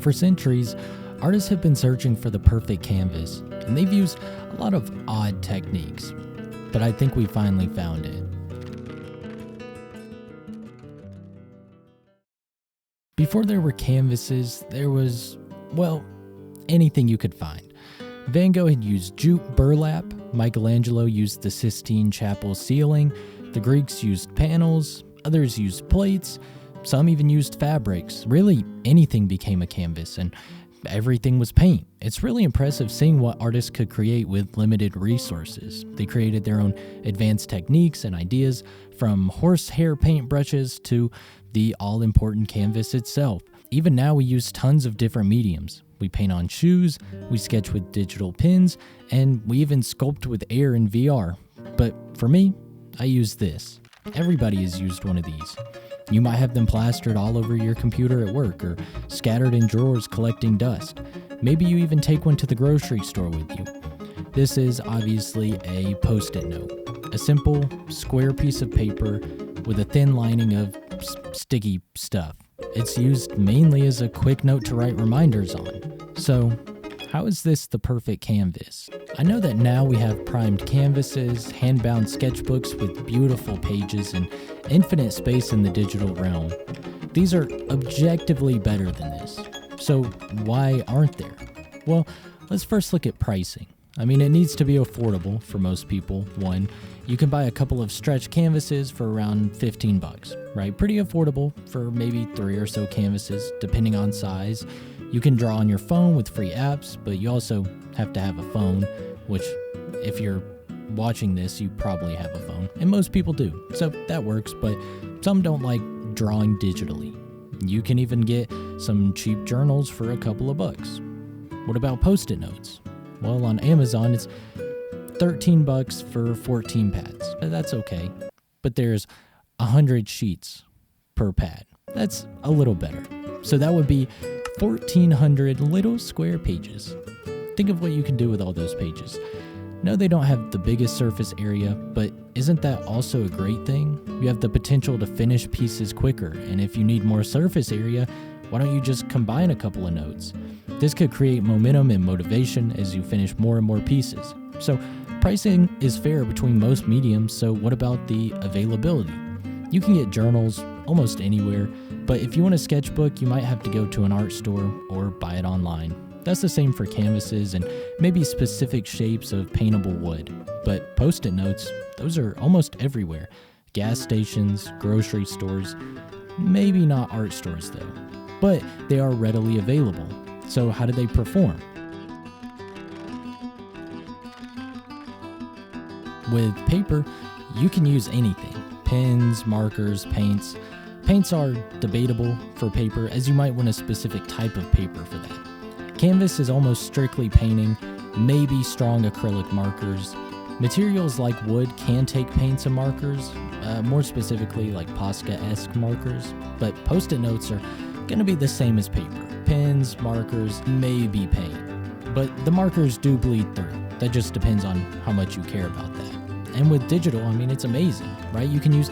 For centuries, artists have been searching for the perfect canvas, and they've used a lot of odd techniques. But I think we finally found it. Before there were canvases, there was, well, anything you could find. Van Gogh had used jute burlap, Michelangelo used the Sistine Chapel ceiling, the Greeks used panels, others used plates, some even used fabrics. Really, anything became a canvas, and everything was paint. It's really impressive seeing what artists could create with limited resources. They created their own advanced techniques and ideas, from horsehair paintbrushes to the all-important canvas itself. Even now we use tons of different mediums. We paint on shoes, we sketch with digital pens, and we even sculpt with air in VR. But for me, I use this. Everybody has used one of these. You might have them plastered all over your computer at work or scattered in drawers collecting dust. Maybe you even take one to the grocery store with you. This is obviously a Post-it note, a simple, square piece of paper with a thin lining of sticky stuff. It's used mainly as a quick note to write reminders on. So, how is this the perfect canvas? I know that now we have primed canvases, hand-bound sketchbooks with beautiful pages, and infinite space in the digital realm. These are objectively better than this. So why aren't there? Well, let's first look at pricing. I mean, it needs to be affordable for most people. One, you can buy a couple of stretch canvases for around $15, right? Pretty affordable for maybe 3 or so canvases, depending on size. You can draw on your phone with free apps, but you also have to have a phone, which if you're watching this, you probably have a phone, and most people do. So that works, but some don't like drawing digitally. You can even get some cheap journals for a couple of bucks. What about Post-it notes? Well, on Amazon, it's $13 for 14 pads. That's okay. But there's 100 sheets per pad. That's a little better. So that would be 1,400 little square pages. Think of what you can do with all those pages. No, they don't have the biggest surface area, but isn't that also a great thing? You have the potential to finish pieces quicker, and if you need more surface area, why don't you just combine a couple of notes? This could create momentum and motivation as you finish more and more pieces. So pricing is fair between most mediums, so what about the availability? You can get journals almost anywhere, but if you want a sketchbook, you might have to go to an art store or buy it online. That's the same for canvases and maybe specific shapes of paintable wood. But Post-it notes, those are almost everywhere. Gas stations, grocery stores, maybe not art stores though. But they are readily available. So how do they perform? With paper, you can use anything. Pens, markers, paints. Paints are debatable for paper, as you might want a specific type of paper for that. Canvas is almost strictly painting, maybe strong acrylic markers. Materials like wood can take paints and markers, more specifically like Posca-esque markers, but Post-it notes are going to be the same as paper. Pens, markers, maybe paint. But the markers do bleed through. That just depends on how much you care about that. And with digital, I mean, it's amazing, right? You can use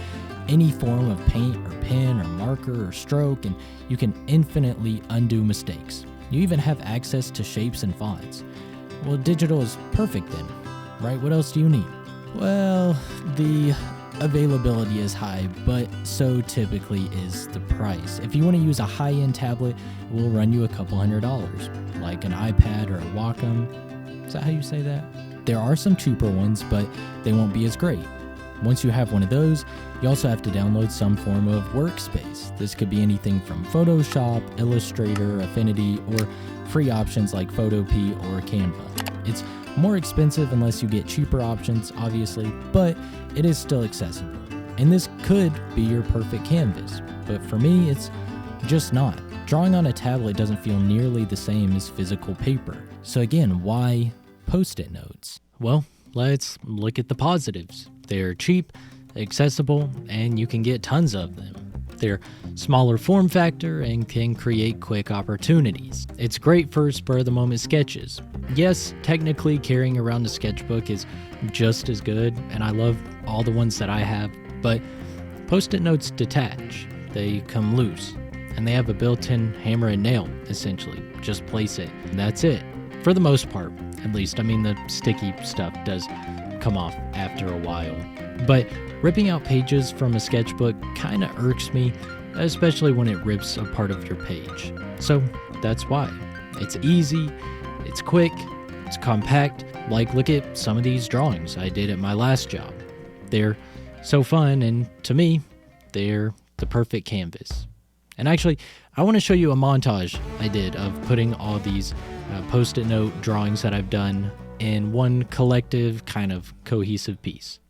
any form of paint or pen or marker or stroke, and you can infinitely undo mistakes. You even have access to shapes and fonts. Well, digital is perfect then, right? What else do you need? Well, the availability is high, but so typically is the price. If you want to use a high-end tablet, it will run you a couple $100, like an iPad or a Wacom. Is that how you say that? There are some cheaper ones, but they won't be as great. Once you have one of those, you also have to download some form of workspace. This could be anything from Photoshop, Illustrator, Affinity, or free options like Photopea or Canva. It's more expensive unless you get cheaper options, obviously, but it is still accessible. And this could be your perfect canvas, but for me, it's just not. Drawing on a tablet doesn't feel nearly the same as physical paper. So again, why Post-it notes? Well, let's look at the positives. They're cheap, accessible, and you can get tons of them. They're smaller form factor and can create quick opportunities. It's great for spur-of-the-moment sketches. Yes, technically carrying around a sketchbook is just as good, and I love all the ones that I have, but Post-it notes detach. They come loose. and they have a built-in hammer and nail, essentially. Just place it, and that's it. For the most part, at least. I mean, the sticky stuff does come off after a while. But ripping out pages from a sketchbook kind of irks me, especially when it rips a part of your page. So that's why. It's easy, it's quick, it's compact. Like, look at some of these drawings I did at my last job. They're so fun, and to me, they're the perfect canvas. And actually, I want to show you a montage I did of putting all these Post-it note drawings that I've done in one collective kind of cohesive piece.